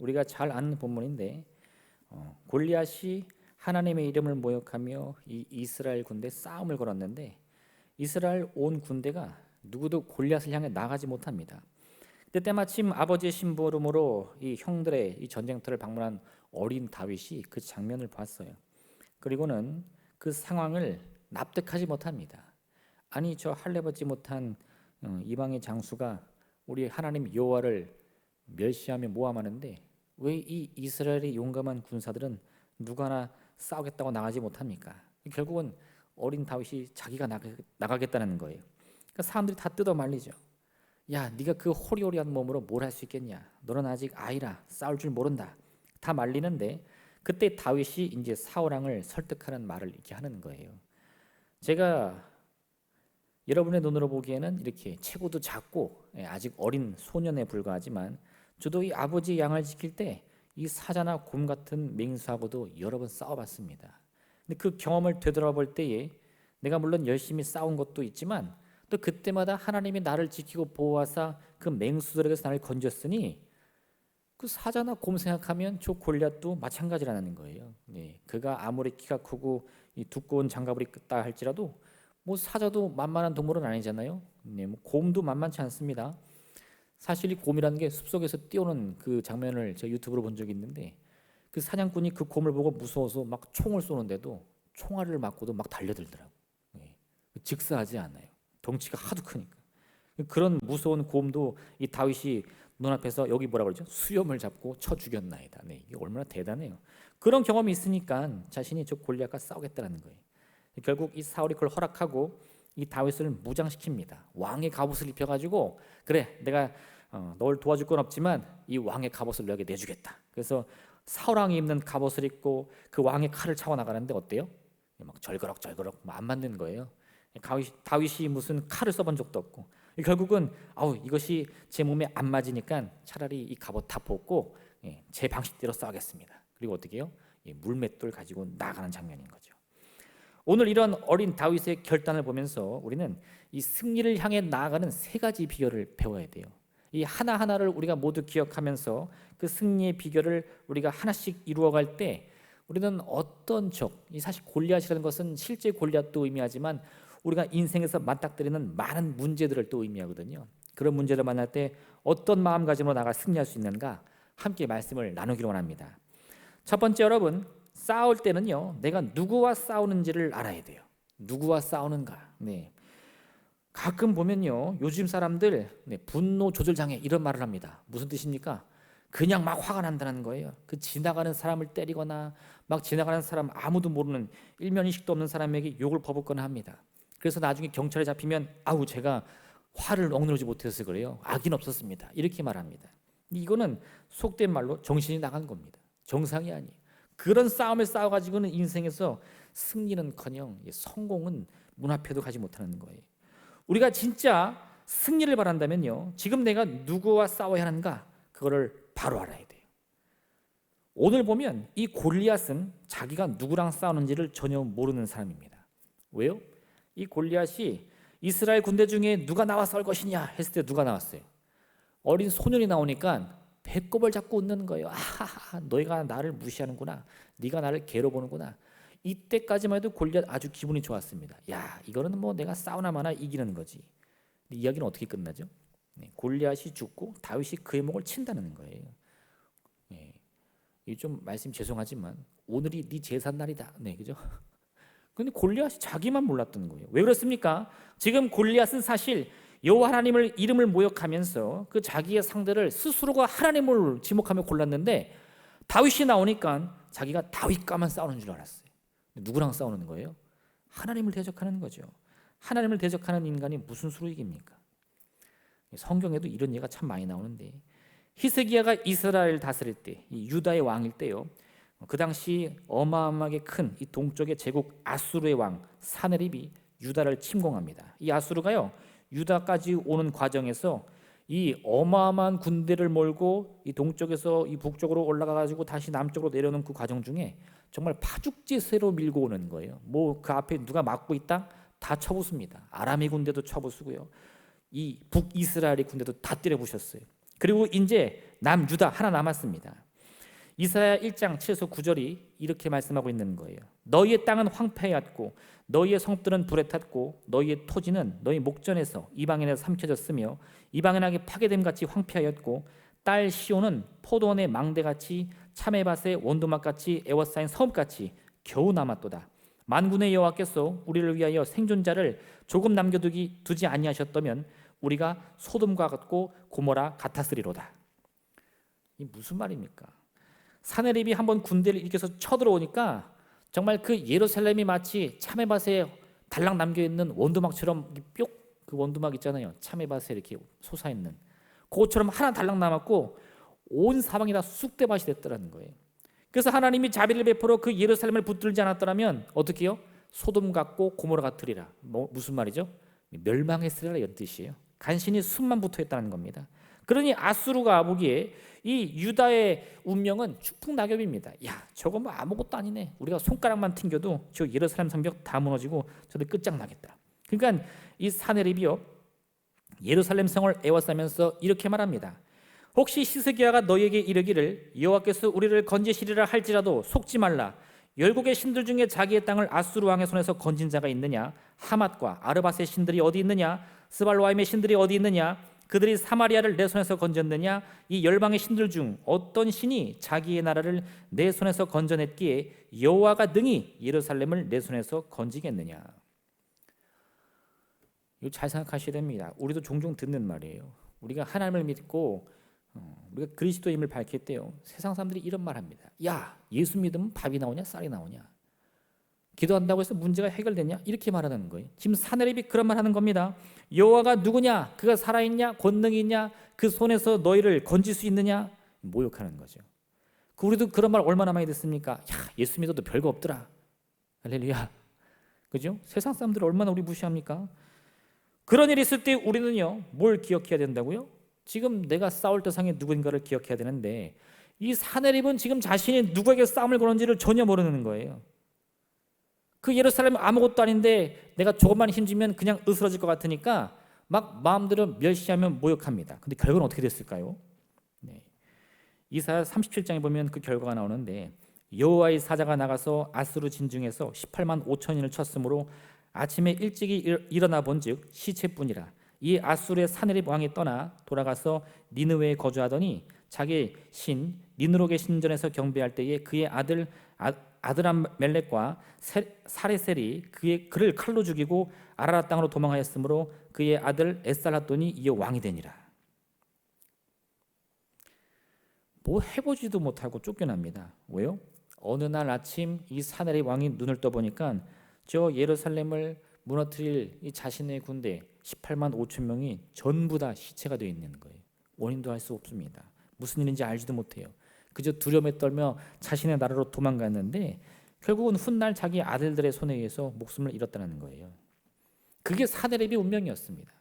우리가 잘 아는 본문인데 골리앗이 하나님의 이름을 모욕하며 이 이스라엘 군대 싸움을 걸었는데 이스라엘 온 군대가 누구도 골리앗을 향해 나가지 못합니다. 그때 때마침 아버지의 심부름으로 이 형들의 이 전쟁터를 방문한 어린 다윗이 그 장면을 봤어요. 그리고는 그 상황을 납득하지 못합니다. 아니 저 할례받지 못한 이방의 장수가 우리 하나님 여호와를 멸시하며 모함하는데 왜 이 이스라엘의 용감한 군사들은 누가 하나 싸우겠다고 나가지 못합니까? 결국은 어린 다윗이 자기가 나가겠다는 거예요. 그러니까 사람들이 다 뜯어 말리죠. 야, 네가 그 호리호리한 몸으로 뭘 할 수 있겠냐? 너는 아직 아이라 싸울 줄 모른다. 다 말리는데 그때 다윗이 이제 사울 왕을 설득하는 말을 이렇게 하는 거예요. 제가 여러분의 눈으로 보기에는 이렇게 체구도 작고 아직 어린 소년에 불과하지만 저도 이 아버지의 양을 지킬 때 이 사자나 곰 같은 맹수하고도 여러 번 싸워봤습니다. 근데 그 경험을 되돌아볼 때에 내가 물론 열심히 싸운 것도 있지만 또 그때마다 하나님이 나를 지키고 보호하사 그 맹수들에게서 나를 건졌으니 그 사자나 곰 생각하면 저 골리앗도 마찬가지라는 거예요. 네, 그가 아무리 키가 크고 이 두꺼운 장갑을 입다 할지라도 뭐 사자도 만만한 동물은 아니잖아요. 네, 뭐 곰도 만만치 않습니다. 사실 이 곰이라는 게 숲속에서 뛰어오는 그 장면을 제가 유튜브로 본 적이 있는데 그 사냥꾼이 그 곰을 보고 무서워서 막 총을 쏘는데도 총알을 맞고도 막 달려들더라고. 네, 직사하지 않아요. 덩치가 하도 크니까. 그런 무서운 곰도 이 다윗이 눈앞에서 여기 뭐라 그러죠? 수염을 잡고 쳐 죽였나이다. 네, 이게 얼마나 대단해요. 그런 경험이 있으니까 자신이 저 골리앗과 싸우겠다는 거예요. 결국 이 사울이 그걸 허락하고 이 다윗을 무장시킵니다. 왕의 갑옷을 입혀가지고 그래 내가 널 도와줄 건 없지만 이 왕의 갑옷을 너에게 내주겠다. 그래서 사울 왕이 입는 갑옷을 입고 그 왕의 칼을 차고 나가는데 어때요? 막 절거럭절거럭 안 맞는 거예요. 다윗이 무슨 칼을 써본 적도 없고 결국은 이것이 제 몸에 안 맞으니까 차라리 이 갑옷 다 벗고 제 방식대로 싸우겠습니다. 그리고 어떻게 해요? 물맷돌 가지고 나가는 장면인 거죠. 오늘 이런 어린 다윗의 결단을 보면서 우리는 이 승리를 향해 나아가는 세 가지 비결을 배워야 돼요. 이 하나하나를 우리가 모두 기억하면서 그 승리의 비결을 우리가 하나씩 이루어갈 때 우리는 어떤 이 사실 골리앗이라는 것은 실제 골리앗도 의미하지만 우리가 인생에서 맞닥뜨리는 많은 문제들을 또 의미하거든요. 그런 문제를 만날 때 어떤 마음가짐으로 나가 승리할 수 있는가 함께 말씀을 나누기로 원합니다. 첫 번째 여러분 싸울 때는요 내가 누구와 싸우는지를 알아야 돼요. 누구와 싸우는가. 네. 가끔 보면요 요즘 사람들 분노 조절 장애 이런 말을 합니다. 무슨 뜻입니까? 그냥 막 화가 난다는 거예요. 그 지나가는 사람을 때리거나 막 지나가는 사람 아무도 모르는 일면인식도 없는 사람에게 욕을 퍼붓거나 합니다. 그래서 나중에 경찰에 잡히면 제가 화를 억누르지 못해서 그래요. 악인 없었습니다. 이렇게 말합니다. 이거는 속된 말로 정신이 나간 겁니다. 정상이 아니에요. 그런 싸움을 싸워가지고는 인생에서 승리는커녕 성공은 문 앞에도 가지 못하는 거예요. 우리가 진짜 승리를 바란다면요 지금 내가 누구와 싸워야 하는가 그거를 바로 알아야 돼요. 오늘 보면 이 골리앗은 자기가 누구랑 싸우는지를 전혀 모르는 사람입니다. 왜요? 이 골리앗이 이스라엘 군대 중에 누가 나와 싸울 것이냐 했을 때 누가 나왔어요? 어린 소년이 나오니까 배꼽을 잡고 웃는 거예요. 아하하, 너희가 나를 무시하는구나. 네가 나를 개로 보는구나. 이때까지만 해도 골리앗 아주 기분이 좋았습니다. 야, 이거는 뭐 내가 싸우나 마나 이기는 거지. 이야기는 어떻게 끝나죠? 골리앗이 죽고 다윗이 그의 목을 친다는 거예요. 이 좀 말씀 죄송하지만 오늘이 네 제삿 날이다. 네, 그죠? 근데 골리앗이 자기만 몰랐던 거예요. 왜 그렇습니까? 지금 골리앗은 사실 여호와 하나님을 이름을 모욕하면서 그 자기의 상대를 스스로가 하나님을 지목하며 골랐는데 다윗이 나오니까 자기가 다윗과만 싸우는 줄 알았어요. 누구랑 싸우는 거예요? 하나님을 대적하는 거죠. 하나님을 대적하는 인간이 무슨 수로 이깁니까? 성경에도 이런 예가 참 많이 나오는데 히스기야가 이스라엘 다스릴 때 이 유다의 왕일 때요. 그 당시 어마어마하게 큰 이 동쪽의 제국 아수르의 왕 사네립이 유다를 침공합니다. 이 아수르가요 유다까지 오는 과정에서 이 어마어마한 군대를 몰고 이 동쪽에서 이 북쪽으로 올라가 가지고 다시 남쪽으로 내려오는 그 과정 중에 정말 파죽지세로 밀고 오는 거예요. 뭐 그 앞에 누가 막고 있다? 다 쳐부숩니다. 아람의 군대도 쳐부수고요. 이 북이스라엘의 군대도 다 때려부셨어요. 그리고 이제 남유다 하나 남았습니다. 이사야 1장 7에서 9절이 이렇게 말씀하고 있는 거예요. 너희의 땅은 황폐하였고 너희의 성들은 불에 탔고 너희의 토지는 너희 목전에서 이방인에서 삼켜졌으며 이방인에게 파괴됨같이 황폐하였고 딸 시온은 포도원의 망대같이 참외밭의 원두막같이 에워싸인 섬같이 겨우 남았도다. 만군의 여호와께서 우리를 위하여 생존자를 조금 두지 아니하셨다면 우리가 소돔과 같고 고모라 같았으리로다. 이 무슨 말입니까? 사내립이 한번 군대를 일으켜서 쳐들어오니까 정말 그 예루살렘이 마치 참외밭에 달랑 남겨있는 원두막처럼 뿅, 그 원두막 있잖아요. 참외밭에 이렇게 솟아있는 그것처럼 하나 달랑 남았고 온 사방이 다 쑥대밭이 됐더라는 거예요. 그래서 하나님이 자비를 베풀어 그 예루살렘을 붙들지 않았더라면 어떻게 해요? 소돔 같고 고모라 같으리라. 무슨 말이죠? 멸망했으리라 이런 뜻이에요. 간신히 숨만 붙어있다는 겁니다. 그러니 아수르가 보기에 이 유다의 운명은 추풍낙엽입니다. 야, 저거 뭐 아무것도 아니네. 우리가 손가락만 튕겨도 저 예루살렘 성벽 다 무너지고 저들 끝장나겠다. 그러니까 이 사내립이요 예루살렘 성을 에워싸면서 이렇게 말합니다. 혹시 시스기야가 너희에게 이르기를 여호와께서 우리를 건지시리라 할지라도 속지 말라. 열국의 신들 중에 자기의 땅을 아수르 왕의 손에서 건진 자가 있느냐? 하맛과 아르밧의 신들이 어디 있느냐? 스발로아임의 신들이 어디 있느냐? 그들이 사마리아를 내 손에서 건졌느냐? 이 열방의 신들 중 어떤 신이 자기의 나라를 내 손에서 건져냈기에 여호와가 능히 예루살렘을 내 손에서 건지겠느냐? 이거 잘 생각하셔야 됩니다. 우리도 종종 듣는 말이에요. 우리가 하나님을 믿고 우리가 그리스도임을 밝힐 때요, 세상 사람들이 이런 말합니다. 야, 예수 믿으면 밥이 나오냐 쌀이 나오냐? 기도한다고 해서 문제가 해결되냐? 이렇게 말하는 거예요. 지금 사내립이 그런 말 하는 겁니다. 여호와가 누구냐? 그가 살아있냐? 권능이 있냐? 그 손에서 너희를 건질 수 있느냐? 모욕하는 거죠. 우리도 그런 말 얼마나 많이 듣습니까? 야, 예수 믿어도 별거 없더라. 할렐루야. 그죠? 세상 사람들 얼마나 우리 무시합니까? 그런 일이 있을 때 우리는요, 뭘 기억해야 된다고요? 지금 내가 싸울 대상이 누구인가를 기억해야 되는데 이 사내립은 지금 자신이 누구에게 싸움을 거는지를 전혀 모르는 거예요. 그 예루살렘은 아무것도 아닌데 내가 조금만 힘주면 그냥 으스러질 것 같으니까 막 마음대로 멸시하며 모욕합니다. 근데 결과는 어떻게 됐을까요? 네. 이사야 37장에 보면 그 결과가 나오는데 여호와의 사자가 나가서 아수르 진중에서 18만 5천인을 쳤으므로 아침에 일찍이 일어나 본즉 시체뿐이라. 이 아수르의 사내립 왕이 떠나 돌아가서 니느웨에 거주하더니 자기 신 니느록의 신전에서 경배할 때에 그의 아들 아드람멜렉과 사레셀이 그를 칼로 죽이고 아라라 땅으로 도망하였으므로 그의 아들 에살핫돈이 이어 왕이 되니라. 뭐 해보지도 못하고 쫓겨납니다. 왜요? 어느 날 아침 이 사내립 왕이 눈을 떠보니까 저 예루살렘을 무너뜨릴 이 자신의 군대 18만 5천 명이 전부 다 시체가 되어 있는 거예요. 원인도 알 수 없습니다. 무슨 일인지 알지도 못해요. 그저 두려움에 떨며 자신의 나라로 도망갔는데 결국은 훗날 자기 아들들의 손에 의해서 목숨을 잃었다는 거예요. 그게 사내립의 운명이었습니다.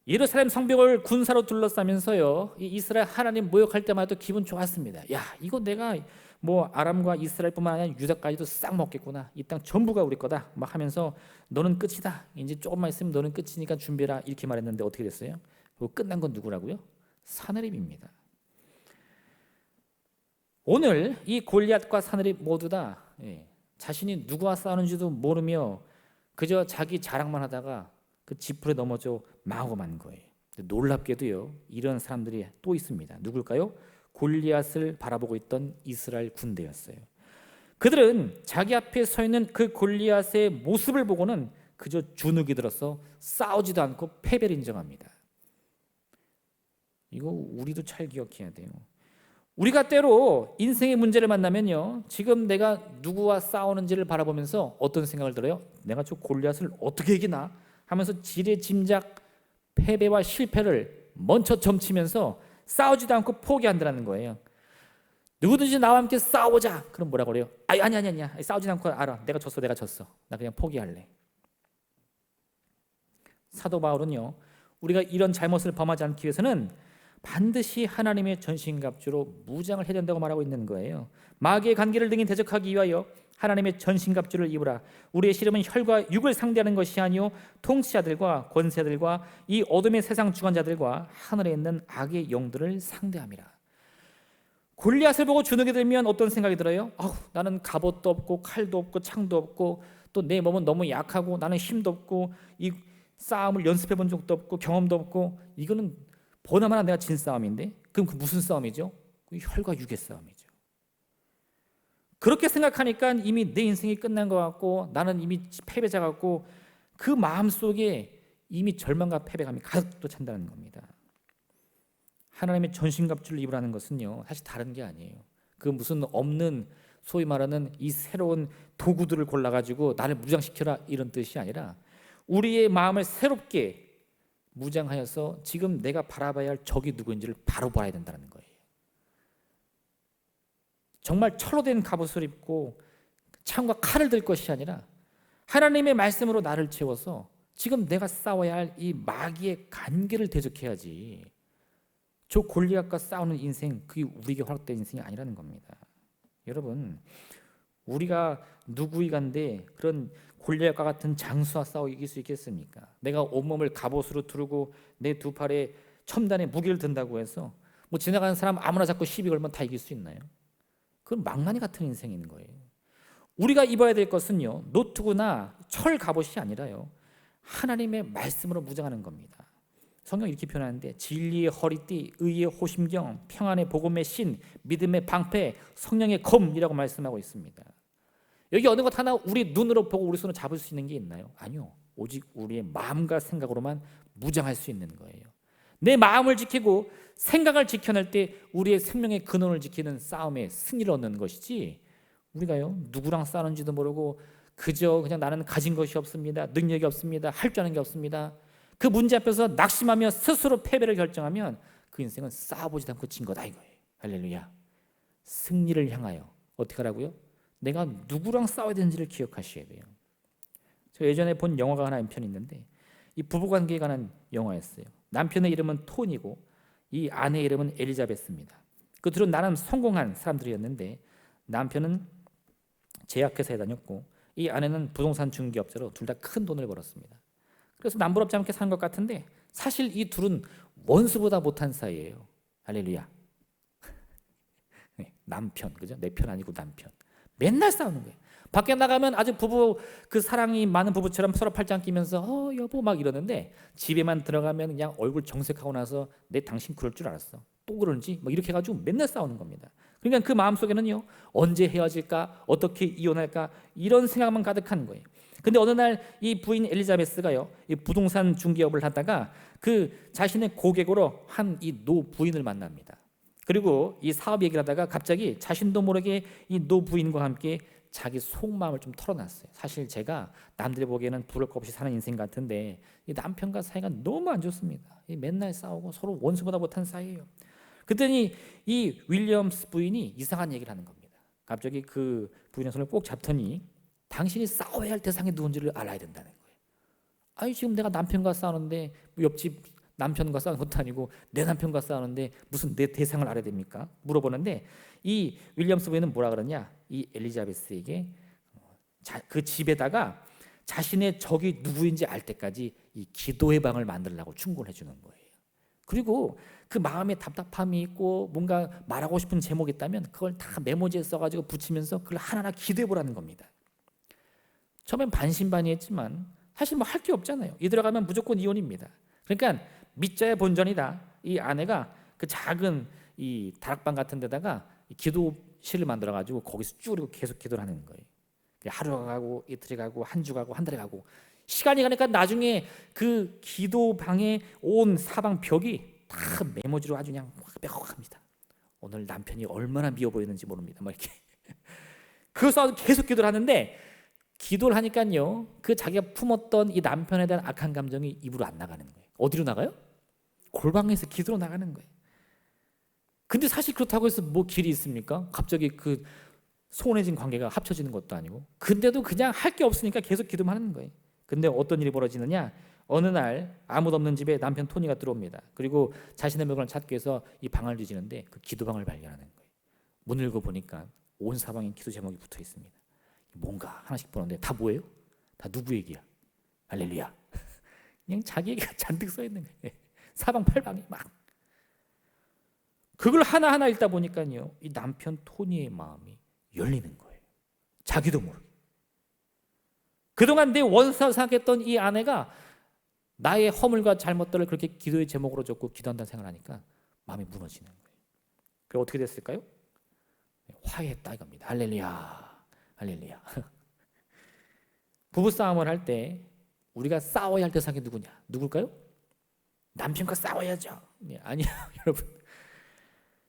예루살렘 성벽을 군사로 둘러싸면서요, 이 이스라엘 하나님 모욕할 때마다 기분 좋았습니다. 야, 이거 내가 뭐 아람과 이스라엘뿐만 아니라 유다까지도 싹 먹겠구나. 이 땅 전부가 우리 거다. 막 하면서 너는 끝이다. 이제 조금만 있으면 너는 끝이니까 준비해라. 이렇게 말했는데 어떻게 됐어요? 끝난 건 누구라고요? 사내립입니다. 오늘 이 골리앗과 사내립 모두 다 자신이 누구와 싸우는지도 모르며 그저 자기 자랑만 하다가 그 지풀에 넘어져 망하고 만 거예요. 놀랍게도요, 이런 사람들이 또 있습니다. 누굴까요? 골리앗을 바라보고 있던 이스라엘 군대였어요. 그들은 자기 앞에 서 있는 그 골리앗의 모습을 보고는 그저 주눅이 들어서 싸우지도 않고 패배를 인정합니다. 이거 우리도 잘 기억해야 돼요. 우리가 때로 인생의 문제를 만나면요, 지금 내가 누구와 싸우는지를 바라보면서 어떤 생각을 들어요? 내가 저 골리앗을 어떻게 이기나 하면서 지레짐작 패배와 실패를 먼저 점치면서 싸우지도 않고 포기한다는 거예요. 누구든지 나와 함께 싸우자. 그럼 뭐라고 그래요? 아니야. 싸우지 않고 알아. 내가 졌어. 나 그냥 포기할래. 사도 바울은요, 우리가 이런 잘못을 범하지 않기 위해서는 반드시 하나님의 전신갑주로 무장을 해야 된다고 말하고 있는 거예요. 마귀의 관계를 등에 대적하기 위하여 하나님의 전신갑주를 입으라. 우리의 씨름은 혈과 육을 상대하는 것이 아니요 통치자들과 권세들과 이 어둠의 세상 주관자들과 하늘에 있는 악의 영들을 상대함이라. 골리앗을 보고 주눅이 들면 어떤 생각이 들어요? 나는 갑옷도 없고 칼도 없고 창도 없고 또 내 몸은 너무 약하고 나는 힘도 없고 이 싸움을 연습해 본 적도 없고 경험도 없고 이거는 보나마나 내가 진 싸움인데 그럼 그 무슨 싸움이죠? 그 혈과 육의 싸움이죠. 그렇게 생각하니까 이미 내 인생이 끝난 것 같고 나는 이미 패배자 같고 그 마음속에 이미 절망과 패배감이 가득도 찬다는 겁니다. 하나님의 전신갑주를 입으라는 것은요 사실 다른 게 아니에요. 그 무슨 없는 소위 말하는 이 새로운 도구들을 골라가지고 나를 무장시켜라 이런 뜻이 아니라 우리의 마음을 새롭게 무장하여서 지금 내가 바라봐야 할 적이 누구인지를 바로 봐야 된다는 거예요. 정말 철로 된 갑옷을 입고 창과 칼을 들 것이 아니라 하나님의 말씀으로 나를 채워서 지금 내가 싸워야 할 이 마귀의 간계를 대적해야지. 저 골리앗과 싸우는 인생, 그게 우리에게 허락된 인생이 아니라는 겁니다. 여러분, 우리가 누구이간데 그런 골리앗과 같은 장수와 싸워 이길 수 있겠습니까? 내가 온몸을 갑옷으로 두르고 내 두 팔에 첨단의 무기를 든다고 해서 뭐 지나가는 사람 아무나 잡고 시비 걸면 다 이길 수 있나요? 그건 망나니 같은 인생인 거예요. 우리가 입어야 될 것은요 노트구나 철 갑옷이 아니라요 하나님의 말씀으로 무장하는 겁니다. 성경 이렇게 표현하는데 진리의 허리띠, 의의 호심경, 평안의 복음의 신, 믿음의 방패, 성령의 검이라고 말씀하고 있습니다. 여기 어느 것 하나 우리 눈으로 보고 우리 손으로 잡을 수 있는 게 있나요? 아니요. 오직 우리의 마음과 생각으로만 무장할 수 있는 거예요. 내 마음을 지키고 생각을 지켜낼 때 우리의 생명의 근원을 지키는 싸움에 승리를 얻는 것이지 우리가요 누구랑 싸우는지도 모르고 그저 그냥 나는 가진 것이 없습니다, 능력이 없습니다, 할 줄 아는 게 없습니다, 그 문제 앞에서 낙심하며 스스로 패배를 결정하면 그 인생은 싸워보지도 않고 진 거다 이거예요. 할렐루야. 승리를 향하여 어떻게 하라고요? 내가 누구랑 싸워야 되는지를 기억하셔야 돼요. 저 예전에 본 영화가 하나 편이 있는데 이 부부관계에 관한 영화였어요. 남편의 이름은 톤이고 이 아내의 이름은 엘리자베스입니다. 그 둘은 나름 성공한 사람들이었는데 남편은 제약회사에 다녔고 이 아내는 부동산 중개업자로 둘 다 큰 돈을 벌었습니다. 그래서 남부럽지 않게 산 것 같은데 사실 이 둘은 원수보다 못한 사이예요. 할렐루야. 네, 남편, 그죠? 내 편 아니고 남편. 맨날 싸우는 거예요. 밖에 나가면 아주 부부 그 사랑이 많은 부부처럼 서로 팔짱 끼면서 여보 막 이러는데 집에만 들어가면 그냥 얼굴 정색하고 나서 내 당신 그럴 줄 알았어. 또 그러는지 뭐 이렇게 해가지고 맨날 싸우는 겁니다. 그러니까 그 마음속에는요 언제 헤어질까, 어떻게 이혼할까 이런 생각만 가득한 거예요. 근데 어느 날 이 부인 엘리자베스가요 이 부동산 중개업을 하다가 그 자신의 고객으로 한 이 노 부인을 만납니다. 그리고 이 사업 얘기를 하다가 갑자기 자신도 모르게 이 노 부인과 함께 자기 속마음을 좀 털어놨어요. 사실 제가 남들이 보기에는 부를 것 없이 사는 인생 같은데 이 남편과 사이가 너무 안 좋습니다. 맨날 싸우고 서로 원수보다 못한 사이예요. 그랬더니 이 윌리엄스 부인이 이상한 얘기를 하는 겁니다. 갑자기 그 부인의 손을 꼭 잡더니 당신이 싸워야 할 대상이 누군지를 알아야 된다는 거예요. 아니 지금 내가 남편과 싸우는데 옆집 남편과 싸우는 것도 아니고 내 남편과 싸우는데 무슨 내 대상을 알아야 됩니까? 물어보는데 이 윌리엄스 부인은 뭐라 그러냐? 이 엘리자베스에게 그 집에다가 자신의 적이 누구인지 알 때까지 이 기도의 방을 만들라고 충고를 해주는 거예요. 그리고 그 마음에 답답함이 있고 뭔가 말하고 싶은 제목이 있다면 그걸 다 메모지에 써가지고 붙이면서 그걸 하나하나 기도해 보라는 겁니다. 처음엔 반신반의했지만 사실 뭐 할 게 없잖아요. 이 들어가면 무조건 이혼입니다. 그러니까 믿자의 본전이다. 이 아내가 그 작은 이 다락방 같은 데다가 기도실을 만들어 가지고 거기서 쭉 계속 기도를 하는 거예요. 하루가 가고 이틀이 가고 한 주 가고 한 달이 가고 시간이 가니까 나중에 그 기도방에 온 사방 벽이 다 메모지로 아주 그냥 빽빽합니다. 오늘 남편이 얼마나 미워 보이는지 모릅니다. 뭐 이렇게 그래서 계속 기도를 하는데 기도를 하니까요 그 자기가 품었던 이 남편에 대한 악한 감정이 입으로 안 나가는 거예요. 어디로 나가요? 골방에서 기도로 나가는 거예요. 근데 사실 그렇다고 해서 뭐 길이 있습니까? 갑자기 그 소원해진 관계가 합쳐지는 것도 아니고 근데도 그냥 할 게 없으니까 계속 기도만 하는 거예요. 근데 어떤 일이 벌어지느냐? 어느 날 아무도 없는 집에 남편 토니가 들어옵니다. 그리고 자신의 물건을 찾기 위해서 이 방을 뒤지는데 그 기도방을 발견하는 거예요. 문을 열고 보니까 온 사방에 기도 제목이 붙어 있습니다. 뭔가 하나씩 보는데 다 뭐예요? 다 누구 얘기야? 할렐루야. 그냥 자기 얘기가 잔뜩 써 있는 거예요. 사방팔방에 막. 그걸 하나하나 읽다 보니까요, 이 남편 토니의 마음이 열리는 거예요. 자기도 모르게. 그동안 내 원수로 생각했던 이 아내가 나의 허물과 잘못들을 그렇게 기도의 제목으로 적고 기도한다는 생각을 하니까 마음이 무너지는 거예요. 그리고 어떻게 됐을까요? 화해했다 이겁니다. 할렐루야, 할렐루야. 부부싸움을 할 때 우리가 싸워야 할 대상이 누구냐? 누굴까요? 남편과 싸워야죠. 네, 아니요. 여러분,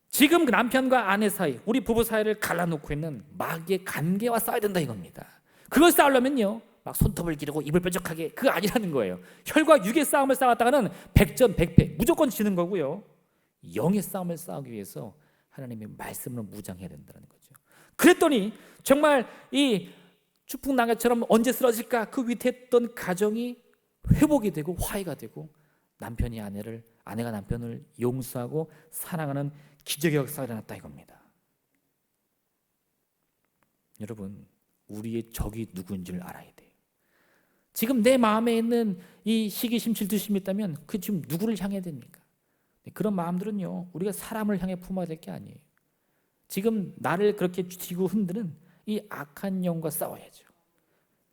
지금 그 남편과 아내 사이, 우리 부부 사이를 갈라놓고 있는 마귀의 관계와 싸워야 된다 이겁니다. 그걸 싸우려면요, 막 손톱을 기르고 입을 뾰족하게, 그거 아니라는 거예요. 혈과 육의 싸움을 싸웠다가는 백전백패 무조건 지는 거고요, 영의 싸움을 싸우기 위해서 하나님의 말씀으로 무장해야 된다는 거죠. 그랬더니 정말 이 추풍낙엽처럼 언제 쓰러질까 그 위태했던 가정이 회복이 되고 화해가 되고, 남편이 아내를, 아내가 남편을 용서하고 사랑하는 기적의 역사가 일어났다 이겁니다. 여러분, 우리의 적이 누구인지를 알아야 돼요. 지금 내 마음에 있는 이 시기심, 질투심이 있다면 그 지금 누구를 향해야 됩니까? 그런 마음들은요, 우리가 사람을 향해 품어야 될 게 아니에요. 지금 나를 그렇게 쥐고 흔드는 이 악한 영과 싸워야죠.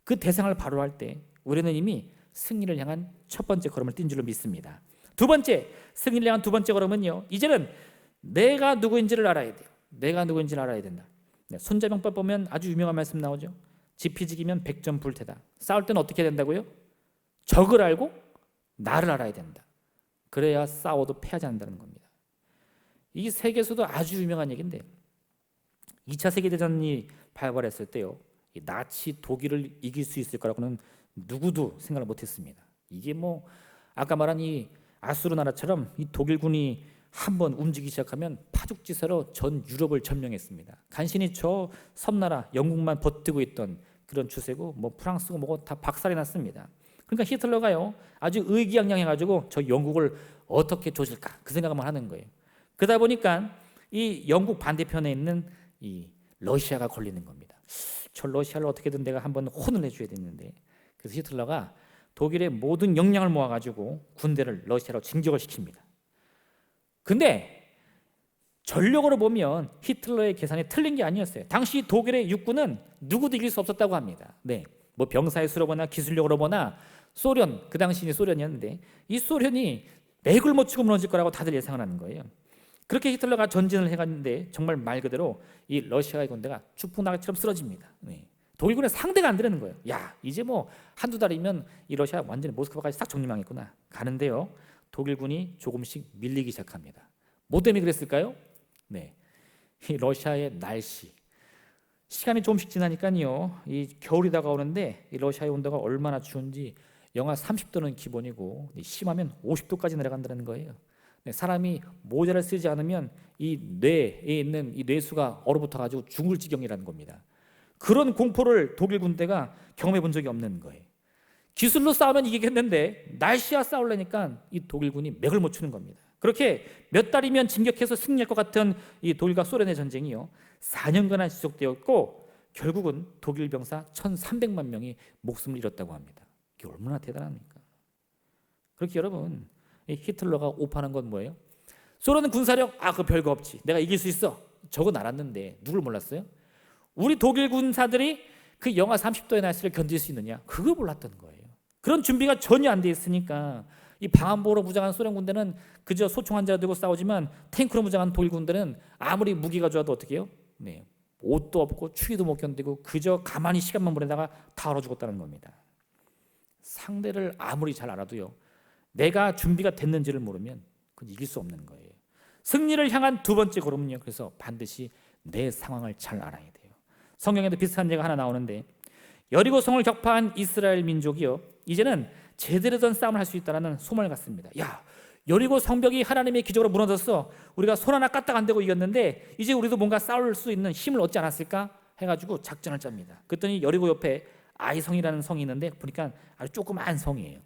그 대상을 바로할 때 우리는 이미 승리를 향한 첫 번째 걸음을 뛴 줄로 믿습니다. 두 번째, 승리를 향한 두 번째 걸음은요, 이제는 내가 누구인지를 알아야 돼요. 내가 누구인지를 알아야 된다. 손자병법 보면 아주 유명한 말씀 나오죠. 지피지기면 백전불태다. 싸울 때는 어떻게 해야 된다고요? 적을 알고 나를 알아야 된다. 그래야 싸워도 패하지 않는다는 겁니다. 이 세계에서도 아주 유명한 얘기인데, 2차 세계대전이 발발했을 때요, 이 나치 독일을 이길 수 있을 거라고는 누구도 생각을 못했습니다. 이게 뭐 아까 말한 이 아수르 나라처럼 이 독일군이 한번 움직이기 시작하면 파죽지세로 전 유럽을 점령했습니다. 간신히 저 섬나라 영국만 버티고 있던 그런 추세고, 뭐 프랑스고 뭐고 다 박살이 났습니다. 그러니까 히틀러가요, 아주 의기양양해가지고 저 영국을 어떻게 조질까 그 생각만 하는 거예요. 그러다 보니까 이 영국 반대편에 있는 이 러시아가 걸리는 겁니다. 저 러시아를 어떻게든 내가 한번 혼을 내줘야 되는데, 그래서 히틀러가 독일의 모든 역량을 모아가지고 군대를 러시아로 진격을 시킵니다. 근데 전력으로 보면 히틀러의 계산이 틀린 게 아니었어요. 당시 독일의 육군은 누구도 이길 수 없었다고 합니다. 네, 뭐 병사의 수로 보나 기술력으로 보나 소련, 그 당시 소련이었는데 이 소련이 맥을 못 치고 무너질 거라고 다들 예상을 하는 거예요. 그렇게 히틀러가 전진을 해갔는데 정말 말 그대로 이 러시아의 군대가 추풍낙엽처럼 쓰러집니다. 네. 독일군의 상대가 안 되는 거예요. 야, 이제 뭐 한두 달이면 이 러시아 완전히 모스크바까지 싹 정리망했구나. 가는데요, 독일군이 조금씩 밀리기 시작합니다. 뭐 때문에 그랬을까요? 네, 이 러시아의 날씨, 시간이 조금씩 지나니까요, 이 겨울이 다가오는데 이 러시아의 온도가 얼마나 추운지 영하 30도는 기본이고 심하면 50도까지 내려간다는 거예요. 네, 사람이 모자를 쓰지 않으면 이 뇌에 있는 이 뇌수가 얼어붙어가지고 죽을 지경이라는 겁니다. 그런 공포를 독일 군대가 경험해 본 적이 없는 거예요. 기술로 싸우면 이기겠는데 날씨와 싸우려니까 이 독일군이 맥을 못 추는 겁니다. 그렇게 몇 달이면 진격해서 승리할 것 같은 이 독일과 소련의 전쟁이요, 4년간 지속되었고 결국은 독일 병사 1,300만 명이 목숨을 잃었다고 합니다. 이게 얼마나 대단합니까? 그렇게 여러분, 이 히틀러가 오판한 건 뭐예요? 소련은 군사력, 그거 별거 없지, 내가 이길 수 있어, 저거 알았는데 누굴 몰랐어요? 우리 독일 군사들이 그 영하 30도의 날씨를 견딜 수 있느냐, 그걸 몰랐던 거예요. 그런 준비가 전혀 안 돼 있으니까 이 방한복으로 무장한 소련 군대는 그저 소총 한 자루 들고 싸우지만 탱크로 무장한 독일 군대는 아무리 무기가 좋아도 어떻게 해요? 네, 옷도 없고 추위도 못 견디고 그저 가만히 시간만 보내다가 다 얼어 죽었다는 겁니다. 상대를 아무리 잘 알아도요, 내가 준비가 됐는지를 모르면 그건 이길 수 없는 거예요. 승리를 향한 두 번째 걸음은요, 그래서 반드시 내 상황을 잘 알아야 돼요. 성경에도 비슷한 예가 하나 나오는데, 여리고성을 격파한 이스라엘 민족이요, 이제는 제대로 된 싸움을 할 수 있다는 소문을 갖습니다. 야, 여리고 성벽이 하나님의 기적으로 무너졌어, 우리가 손 하나 까딱 안 대고 이겼는데 이제 우리도 뭔가 싸울 수 있는 힘을 얻지 않았을까 해가지고 작전을 짭니다. 그랬더니 여리고 옆에 아이성이라는 성이 있는데 보니까 아주 조그만 성이에요.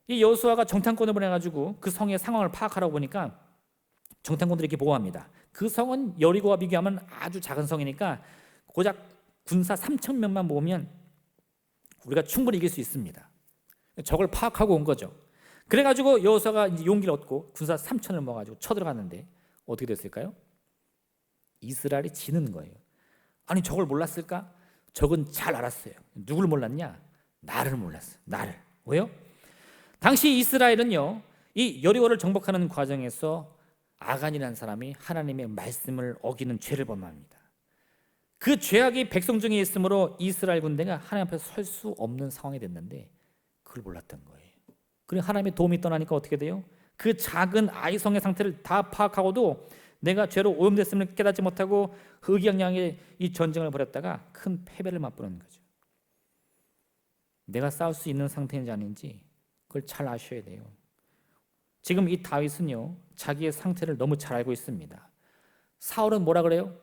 이 여호수아가 정탐꾼을 보내가지고 그 성의 상황을 파악하라고 보니까 정탐꾼들이 이렇게 보고합니다. 그 성은 여리고와 비교하면 아주 작은 성이니까 고작 군사 3,000명만 모으면 우리가 충분히 이길 수 있습니다. 적을 파악하고 온 거죠. 그래가지고 여호수아가 이제 용기를 얻고 군사 3,000을 모아가지고 쳐들어갔는데 어떻게 됐을까요? 이스라엘이 지는 거예요. 아니 저걸 몰랐을까? 적은 잘 알았어요. 누굴 몰랐냐? 나를 몰랐어요. 나를. 왜요? 당시 이스라엘은요, 이 여리고를 정복하는 과정에서 아간이라는 사람이 하나님의 말씀을 어기는 죄를 범합니다. 그 죄악이 백성 중에 있으므로 이스라엘 군대가 하나님 앞에 설 수 없는 상황이 됐는데 그걸 몰랐던 거예요. 그리고 하나님의 도움이 떠나니까 어떻게 돼요? 그 작은 아이성의 상태를 다 파악하고도 내가 죄로 오염됐음을 깨닫지 못하고 의기양양의 이 전쟁을 벌였다가 큰 패배를 맛보는 거죠. 내가 싸울 수 있는 상태인지 아닌지 그걸 잘 아셔야 돼요. 지금 이 다윗은요, 자기의 상태를 너무 잘 알고 있습니다. 사울은 뭐라 그래요?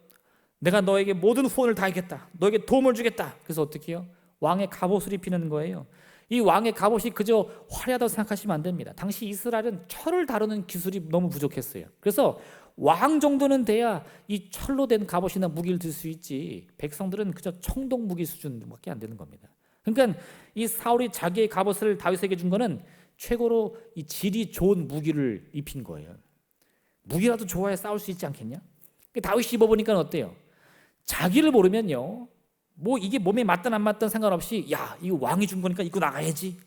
내가 너에게 모든 후원을 다하겠다. 너에게 도움을 주겠다. 그래서 어떻게 해요? 왕의 갑옷을 입히는 거예요. 이 왕의 갑옷이 그저 화려하다고 생각하시면 안 됩니다. 당시 이스라엘은 철을 다루는 기술이 너무 부족했어요. 그래서 왕 정도는 돼야 이 철로 된 갑옷이나 무기를 들 수 있지, 백성들은 그저 청동 무기 수준밖에 안 되는 겁니다. 그러니까 이 사울이 자기의 갑옷을 다윗에게 준 거는 최고로 이 질이 좋은 무기를 입힌 거예요. 무기라도 좋아야 싸울 수 있지 않겠냐? 다윗이 입어보니까 어때요? 자기를 모르면요, 뭐 이게 몸에 맞든 안 맞든 상관없이 야, 이거 왕이 준 거니까 입고 나가야지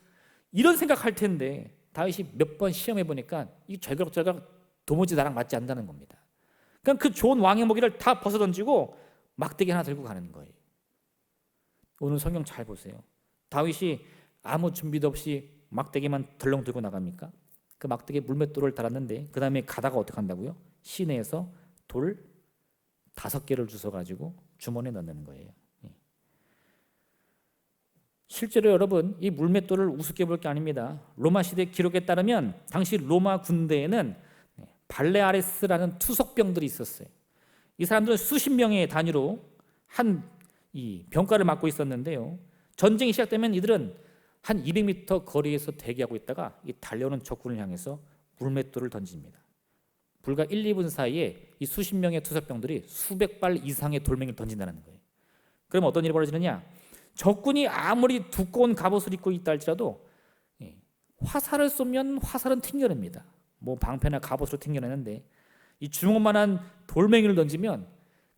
이런 생각할 텐데 다윗이 몇 번 시험해 보니까 이 절각절각 도무지 나랑 맞지 않는다는 겁니다. 그러니까 그 좋은 왕의 무기를 다 벗어던지고 막대기 하나 들고 가는 거예요. 오늘 성경 잘 보세요. 다윗이 아무 준비도 없이 막대기만 덜렁 들고 나갑니까? 그 막대기에 물맷돌을 달았는데 그 다음에 가다가 어떻게 한다고요? 시내에서 돌 5개를 주워가지고 주머니에 넣는 거예요. 실제로 여러분, 이 물맷돌을 우습게 볼 게 아닙니다. 로마 시대 기록에 따르면 당시 로마 군대에는 발레아레스라는 투석병들이 있었어요. 이 사람들은 수십 명의 단위로 한 이 병과를 맡고 있었는데요, 전쟁이 시작되면 이들은 한 200m 거리에서 대기하고 있다가 이 달려오는 적군을 향해서 물맷돌을 던집니다. 불과 1, 2분 사이에 이 수십 명의 투석병들이 수백 발 이상의 돌멩이를 던진다는 거예요. 그럼 어떤 일이 벌어지느냐? 적군이 아무리 두꺼운 갑옷을 입고 있다 할지라도 화살을 쏘면 화살은 튕겨냅니다. 뭐 방패나 갑옷으로 튕겨내는데 이 주먹만한 돌멩이를 던지면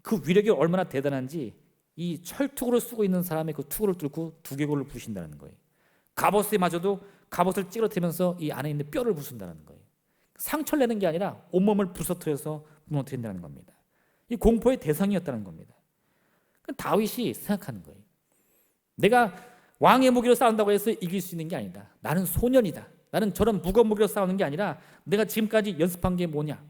그 위력이 얼마나 대단한지 이 철투구를 쓰고 있는 사람의 그 투구를 뚫고 두개골을 부신다는 거예요. 갑옷에 맞아도 갑옷을 찌그러뜨리면서 이 안에 있는 뼈를 부순다는 거예요. 상처를 내는 게 아니라 온몸을 부서뜨려서 무너뜨린다는 겁니다. 이 공포의 대상이었다는 겁니다. 다윗이 생각하는 거예요. 내가 왕의 무기로 싸운다고 해서 이길 수 있는 게 아니다. 나는 소년이다. 나는 저런 무거운 무기로 싸우는 게 아니라 내가 지금까지 연습한 게 뭐냐?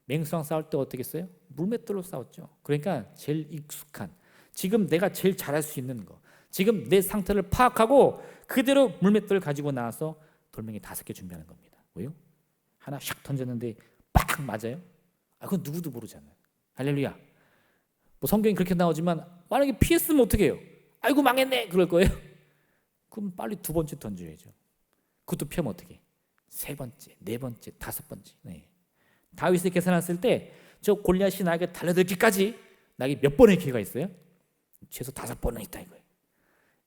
맹수랑 싸울 때 어떻게 했어요? 물맷돌로 싸웠죠. 그러니까 제일 익숙한, 지금 내가 제일 잘할 수 있는 거, 지금 내 상태를 파악하고 그대로 물맷돌을 가지고 나와서 돌멩이 5개 준비하는 겁니다. 왜요? 하나 샥 던졌는데 빡 맞아요? 그건 누구도 모르잖아요. 할렐루야. 뭐 성경이 그렇게 나오지만 만약에 피했으면 어떻게 해요? 아이고 망했네 그럴 거예요? 그럼 빨리 2번째 던져야죠. 그것도 피하면 어떻게 해? 3번째, 4번째, 5번째. 네. 다윗이 계산했을 때 저 골리앗이 나에게 달려들기까지 나에게 몇 번의 기회가 있어요? 최소 5번은 있다 이거예요.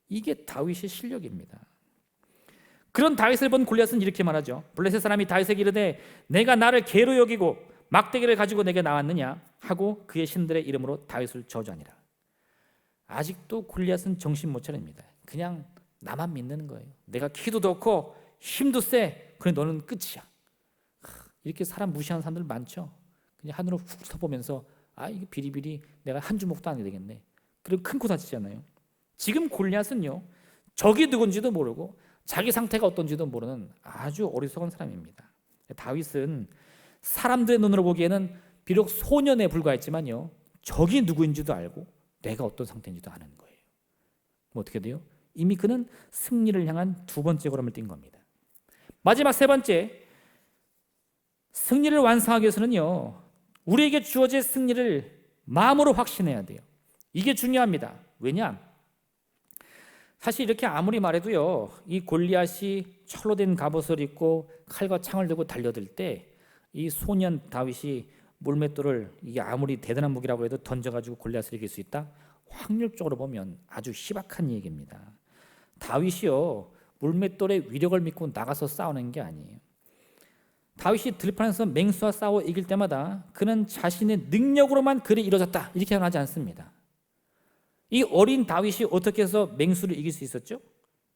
이게 다윗의 실력입니다. 그런 다윗을 본 골리앗은 이렇게 말하죠. 블레셋 사람이 다윗에게 이르되 내가 나를 개로 여기고 막대기를 가지고 내게 나왔느냐 하고 그의 신들의 이름으로 다윗을 저주하니라. 아직도 골리앗은 정신 못 차립니다. 그냥 나만 믿는 거예요. 내가 키도 좋고 힘도 세. 그래 너는 끝이야. 이렇게 사람 무시하는 사람들 많죠. 그냥 하늘을 훅 쳐보면서 이게 비리비리 내가 한 주먹도 안 되겠네. 그리고 큰 코 다치잖아요. 지금 골리앗은요, 적이 누군지도 모르고 자기 상태가 어떤지도 모르는 아주 어리석은 사람입니다. 다윗은 사람들의 눈으로 보기에는 비록 소년에 불과했지만요, 적이 누구인지도 알고 내가 어떤 상태인지도 아는 거예요. 그럼 어떻게 돼요? 이미 그는 승리를 향한 2번째 걸음을 뛴 겁니다. 마지막 3번째, 승리를 완성하기 위해서는요, 우리에게 주어질 승리를 마음으로 확신해야 돼요. 이게 중요합니다. 왜냐? 사실 이렇게 아무리 말해도요, 이 골리앗이 철로 된 갑옷을 입고 칼과 창을 들고 달려들 때 이 소년 다윗이 물맷돌을 이게 아무리 대단한 무기라고 해도 던져가지고 골리앗을 이길 수 있다? 확률적으로 보면 아주 희박한 얘기입니다. 다윗이요, 물맷돌의 위력을 믿고 나가서 싸우는 게 아니에요. 다윗이 들판에서 맹수와 싸워 이길 때마다 그는 자신의 능력으로만 그를 이루어졌다 이렇게 하지 않습니다. 이 어린 다윗이 어떻게 해서 맹수를 이길 수 있었죠?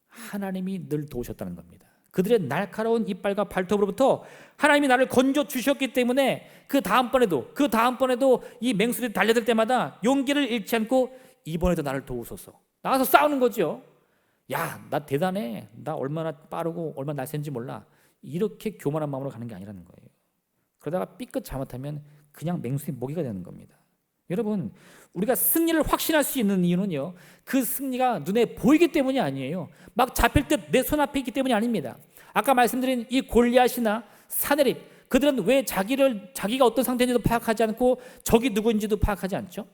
하나님이 늘 도우셨다는 겁니다. 그들의 날카로운 이빨과 발톱으로부터 하나님이 나를 건져 주셨기 때문에 그 다음번에도 이 맹수들이 달려들 때마다 용기를 잃지 않고 이번에도 나를 도우소서 나가서 싸우는 거죠. 야, 나 대단해. 나 얼마나 빠르고 얼마나 날쌘지 몰라. 이렇게 교만한 마음으로 가는 게 아니라는 거예요. 그러다가 삐끗 잘못하면 그냥 맹수의 먹이가 되는 겁니다. 여러분, 우리가 승리를 확신할 수 있는 이유는요, 그 승리가 눈에 보이기 때문이 아니에요. 막 잡힐 듯 내 손앞에 있기 때문이 아닙니다. 아까 말씀드린 이 골리앗이나 사내립, 그들은 왜 자기가 어떤 상태인지도 파악하지 않고 적이 누구인지도 파악하지 않죠?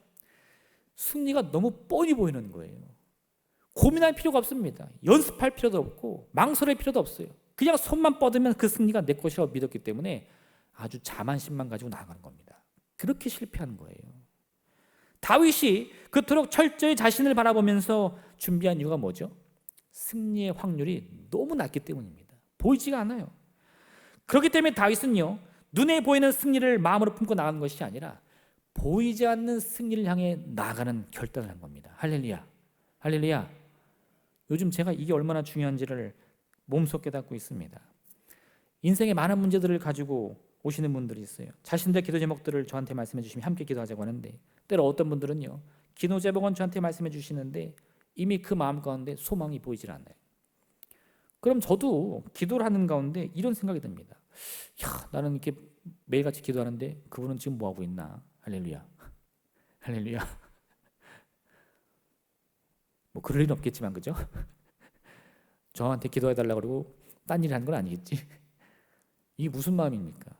승리가 너무 뻔히 보이는 거예요. 고민할 필요가 없습니다. 연습할 필요도 없고 망설일 필요도 없어요. 그냥 손만 뻗으면 그 승리가 내 것이라고 믿었기 때문에 아주 자만심만 가지고 나아가는 겁니다. 그렇게 실패하는 거예요. 다윗이 그토록 철저히 자신을 바라보면서 준비한 이유가 뭐죠? 승리의 확률이 너무 낮기 때문입니다. 보이지가 않아요. 그렇기 때문에 다윗은요, 눈에 보이는 승리를 마음으로 품고 나가는 것이 아니라 보이지 않는 승리를 향해 나아가는 결단을 한 겁니다. 할렐루야, 할렐루야. 요즘 제가 이게 얼마나 중요한지를 몸소 깨닫고 있습니다. 인생의 많은 문제들을 가지고 오시는 분들이 있어요. 자신들의 기도 제목들을 저한테 말씀해 주시면 함께 기도하자고 하는데, 때로 어떤 분들은요, 기도 제목은 저한테 말씀해 주시는데 이미 그 마음 가운데 소망이 보이질 않아요. 그럼 저도 기도를 하는 가운데 이런 생각이 듭니다. 야, 나는 이렇게 매일같이 기도하는데 그분은 지금 뭐하고 있나? 할렐루야, 할렐루야. 뭐 그럴 일은 없겠지만, 그죠? 저한테 기도해달라고 그러고 딴 일 하는 건 아니겠지? 이게 무슨 마음입니까?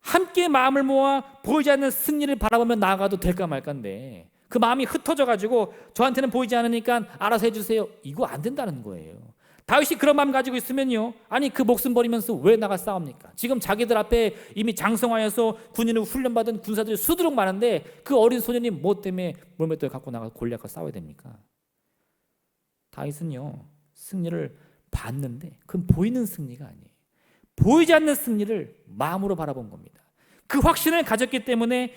함께 마음을 모아 보이지 않는 승리를 바라보며 나아가도 될까 말까인데 그 마음이 흩어져가지고 저한테는 보이지 않으니까 알아서 해주세요, 이거 안 된다는 거예요. 다윗이 그런 마음 가지고 있으면요, 아니 그 목숨 버리면서 왜 나가 싸웁니까? 지금 자기들 앞에 이미 장성하여서 군인으로 훈련받은 군사들이 수두룩 많은데 그 어린 소년이 뭐 때문에 몰매돌 갖고 나가서 골리앗과 싸워야 됩니까? 다윗은요, 승리를 봤는데 그건 보이는 승리가 아니에요. 보이지 않는 승리를 마음으로 바라본 겁니다. 그 확신을 가졌기 때문에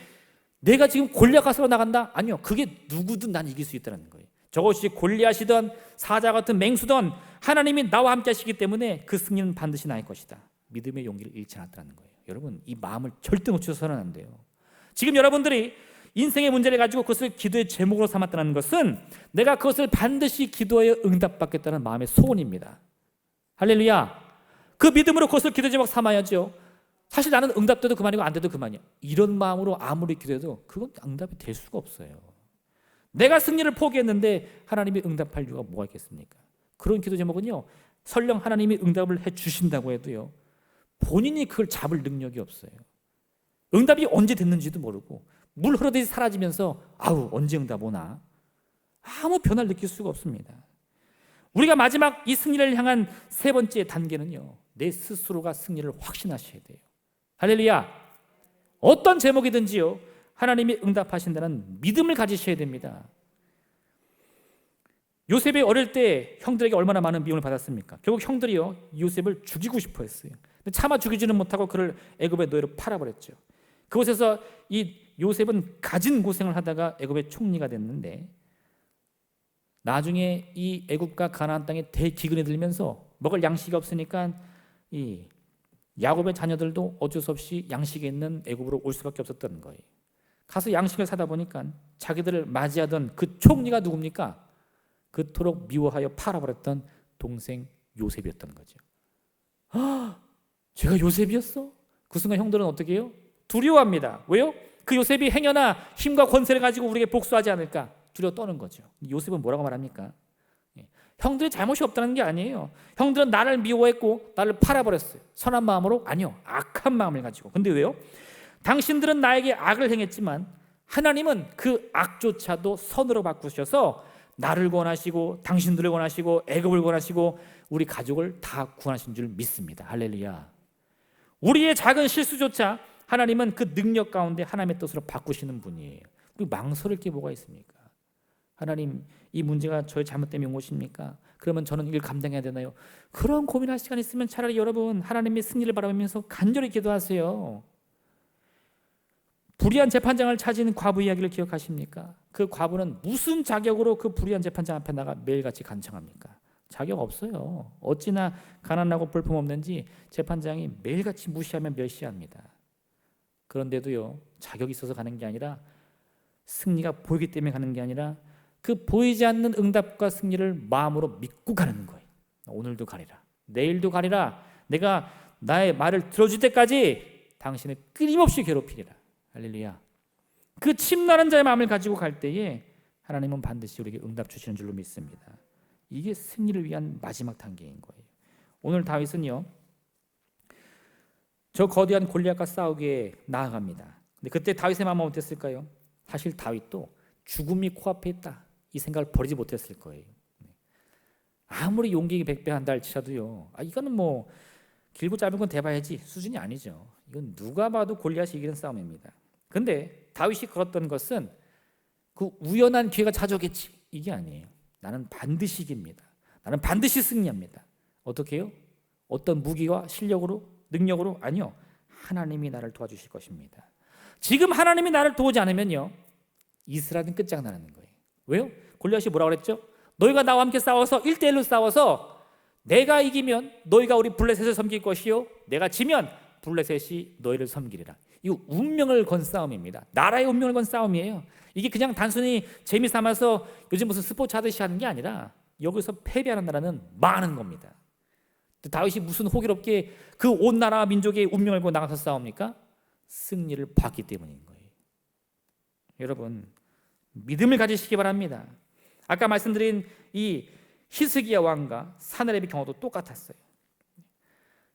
내가 지금 골리앗과 싸워 나간다? 아니요, 그게 누구든 난 이길 수 있다는 거예요. 저것이 골리앗이든 사자 같은 맹수든 하나님이 나와 함께 하시기 때문에 그 승리는 반드시 나의 것이다. 믿음의 용기를 잃지 않았다는 거예요. 여러분, 이 마음을 절대 놓쳐서는 안 돼요. 지금 여러분들이 인생의 문제를 가지고 그것을 기도의 제목으로 삼았다는 것은 내가 그것을 반드시 기도에 응답받겠다는 마음의 소원입니다. 할렐루야. 그 믿음으로 그것을 기도 제목 삼아야죠. 사실 나는 응답돼도 그만이고 안 돼도 그만이야, 이런 마음으로 아무리 기도해도 그건 응답이 될 수가 없어요. 내가 승리를 포기했는데 하나님이 응답할 이유가 뭐가 있겠습니까? 그런 기도 제목은요, 설령 하나님이 응답을 해주신다고 해도요, 본인이 그걸 잡을 능력이 없어요. 응답이 언제 됐는지도 모르고 물 흐르듯이 사라지면서 아우 언제 응답 오나, 아무 변화를 느낄 수가 없습니다. 우리가 마지막 이 승리를 향한 세 번째 단계는요, 내 스스로가 승리를 확신하셔야 돼요. 할렐루야. 어떤 제목이든지요, 하나님이 응답하신다는 믿음을 가지셔야 됩니다. 요셉이 어릴 때 형들에게 얼마나 많은 미움을 받았습니까? 결국 형들이요, 요셉을 죽이고 싶어 했어요. 근데 차마 죽이지는 못하고 그를 애굽의 노예로 팔아버렸죠. 그곳에서 이 요셉은 가진 고생을 하다가 애굽의 총리가 됐는데, 나중에 이 애굽과 가나안 땅에 대기근에 들면서 먹을 양식이 없으니까 이 야곱의 자녀들도 어쩔 수 없이 양식이 있는 애굽으로 올 수밖에 없었던 거예요. 가서 양식을 사다 보니까 자기들을 맞이하던 그 총리가 누굽니까? 그토록 미워하여 팔아버렸던 동생 요셉이었던 거죠. 아, 제가 요셉이었어? 그 순간 형들은 어떻게 해요? 두려워합니다. 왜요? 그 요셉이 행여나 힘과 권세를 가지고 우리에게 복수하지 않을까 두려워 떠는 거죠. 요셉은 뭐라고 말합니까? 형들이 잘못이 없다는 게 아니에요. 형들은 나를 미워했고 나를 팔아버렸어요. 선한 마음으로? 아니요, 악한 마음을 가지고. 근데 왜요? 당신들은 나에게 악을 행했지만 하나님은 그 악조차도 선으로 바꾸셔서 나를 구원하시고 당신들을 구원하시고 애굽을 구원하시고 우리 가족을 다 구원하신 줄 믿습니다. 할렐루야. 우리의 작은 실수조차 하나님은 그 능력 가운데 하나님의 뜻으로 바꾸시는 분이에요. 우리 망설일 게 뭐가 있습니까? 하나님, 이 문제가 저의 잘못 때문에 온 것입니까? 그러면 저는 이걸 감당해야 되나요? 그런 고민할 시간 있으면 차라리 여러분 하나님의 승리를 바라보면서 간절히 기도하세요. 불의한 재판장을 찾은 과부 이야기를 기억하십니까? 그 과부는 무슨 자격으로 그 불의한 재판장 앞에 나가 매일같이 간청합니까? 자격 없어요. 어찌나 가난하고 볼품없는지 재판장이 매일같이 무시하며 멸시합니다. 그런데도요, 자격이 있어서 가는 게 아니라, 승리가 보이기 때문에 가는 게 아니라 그 보이지 않는 응답과 승리를 마음으로 믿고 가는 거예요. 오늘도 가리라, 내일도 가리라, 내가 나의 말을 들어줄 때까지 당신을 끊임없이 괴롭히리라. 할렐루야. 그 침나는 자의 마음을 가지고 갈 때에 하나님은 반드시 우리에게 응답 주시는 줄로 믿습니다. 이게 승리를 위한 마지막 단계인 거예요. 오늘 다윗은요, 저 거대한 골리앗과 싸우기에 나아갑니다. 근데 그때 다윗의 마음은 어땠을까요? 사실 다윗도 죽음이 코앞에 있다, 이 생각을 버리지 못했을 거예요. 아무리 용기 백배한다 할지라도요, 이거는 뭐 길고 짧은 건 대봐야지 수준이 아니죠. 이건 누가 봐도 골리앗이 이기는 싸움입니다. 근데 다윗이 걸었던 것은 그 우연한 기회가 찾아오겠지, 이게 아니에요. 나는 반드시 이깁니다. 나는 반드시 승리합니다. 어떻게 해요? 어떤 무기와 실력으로, 능력으로? 아니요, 하나님이 나를 도와주실 것입니다. 지금 하나님이 나를 도우지 않으면요, 이스라엘은 끝장나는 거예요. 왜요? 골리앗이 뭐라고 그랬죠? 너희가 나와 함께 싸워서 1대1로 싸워서 내가 이기면 너희가 우리 블레셋을 섬길 것이요, 내가 지면 블레셋이 너희를 섬기리라. 이거 운명을 건 싸움입니다. 나라의 운명을 건 싸움이에요. 이게 그냥 단순히 재미삼아서 요즘 무슨 스포츠 하듯이 하는 게 아니라 여기서 패배하는 나라는 많은 겁니다. 다윗이 무슨 호기롭게 그 온 나라와 민족의 운명을 걸고 나가서 싸웁니까? 승리를 봤기 때문인 거예요. 여러분, 믿음을 가지시기 바랍니다. 아까 말씀드린 이 히스기야 왕과 사느랍의 경우도 똑같았어요.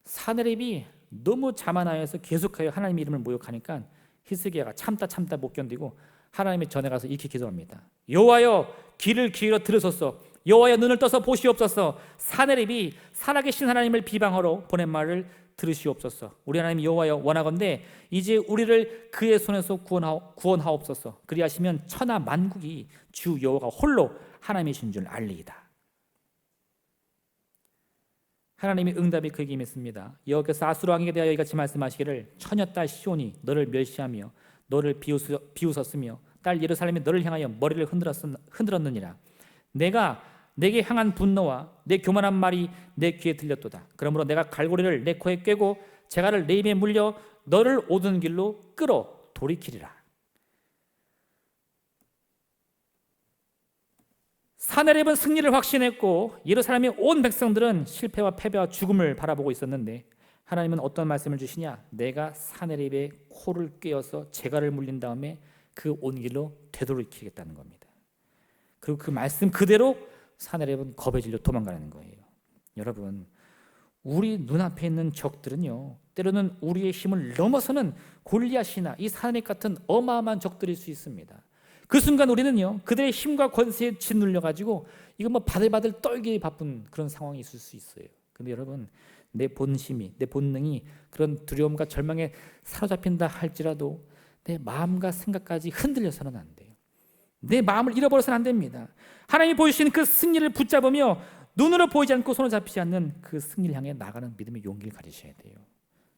사느랍이 너무 자만하여서 계속하여 하나님의 이름을 모욕하니까 히스기야가 참다 못 견디고 하나님의 전에 가서 이렇게 기도합니다. 여호와여, 귀를 기울여 들으소서. 여호와여, 눈을 떠서 보시옵소서. 사느랍이 살아계신 하나님을 비방하러 보낸 말을 들으시옵소서. 우리 하나님 여호와여, 원하건대 이제 우리를 그의 손에서 구원하옵소서. 그리하시면 천하 만국이 주 여호와가 홀로 하나님이신 줄 알리이다. 하나님의 응답이 그에게 임했습니다. 여호와께서 아수르 왕에게 대하여 이같이 말씀하시기를, 처녀딸 시온이 너를 멸시하며 너를 비웃었으며 딸 예루살렘이 너를 향하여 머리를 흔들었느니라. 내가 내게 향한 분노와 내 교만한 말이 내 귀에 들렸도다. 그러므로 내가 갈고리를 내 코에 꿰고 재갈을 내 입에 물려 너를 오던 길로 끌어 돌이키리라. 사느랍은 승리를 확신했고 예루살렘의 온 백성들은 실패와 패배와 죽음을 바라보고 있었는데 하나님은 어떤 말씀을 주시냐? 내가 사느랍의 코를 꿰어서 재갈을 물린 다음에 그 온 길로 되돌이키겠다는 겁니다. 그리고 그 말씀 그대로 사느랍은 겁에 질려 도망가는 거예요. 여러분, 우리 눈앞에 있는 적들은요, 때로는 우리의 힘을 넘어서는 골리앗이나 이 사느랍 같은 어마어마한 적들일 수 있습니다. 그 순간 우리는요, 그들의 힘과 권세에 짓눌려가지고 이거 뭐 바들바들 떨기 바쁜 그런 상황이 있을 수 있어요. 근데 여러분, 내 본심이, 내 본능이 그런 두려움과 절망에 사로잡힌다 할지라도 내 마음과 생각까지 흔들려서는 안 돼요. 내 마음을 잃어버려서는 안 됩니다. 하나님이 보여주신 그 승리를 붙잡으며 눈으로 보이지 않고 손을 잡히지 않는 그 승리를 향해 나가는 믿음의 용기를 가지셔야 돼요.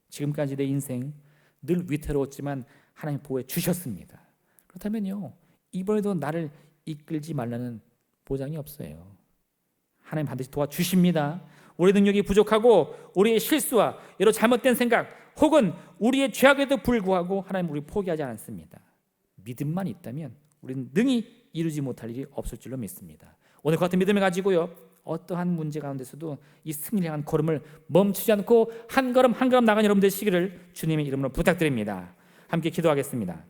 지금까지 내 인생 늘 위태로웠지만 하나님 보호해 주셨습니다. 그렇다면요, 이번에도 나를 이끌지 말라는 보장이 없어요. 하나님 반드시 도와주십니다. 우리 능력이 부족하고 우리의 실수와 여러 잘못된 생각 혹은 우리의 죄악에도 불구하고 하나님 우리 포기하지 않습니다. 믿음만 있다면 우리는 능히 이루지 못할 일이 없을 줄로 믿습니다. 오늘 그 같은 믿음을 가지고요, 어떠한 문제 가운데서도 이 승리를 향한 걸음을 멈추지 않고 한 걸음 한 걸음 나간 여러분 되시기를 주님의 이름으로 부탁드립니다. 함께 기도하겠습니다.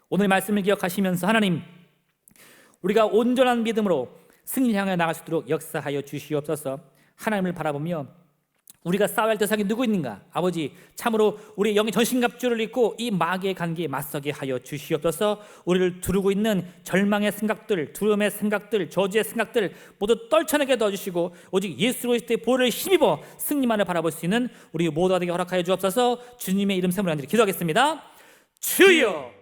오늘 말씀을 기억하시면서 하나님, 우리가 온전한 믿음으로 승리를 향해 나갈 수 있도록 역사하여 주시옵소서. 하나님을 바라보며 우리가 싸워야 할 대상이 누구 있는가? 아버지, 참으로 우리의 영의 전신갑주를 입고 이 마귀의 관계에 맞서게 하여 주시옵소서. 우리를 두르고 있는 절망의 생각들, 두려움의 생각들, 저주의 생각들 모두 떨쳐내게 도와주시고 오직 예수 그리스도의 보혈을 힘입어 승리만을 바라볼 수 있는 우리 모두가 되게 허락하여 주옵소서. 주님의 이름 세물로 기도하겠습니다. 주여!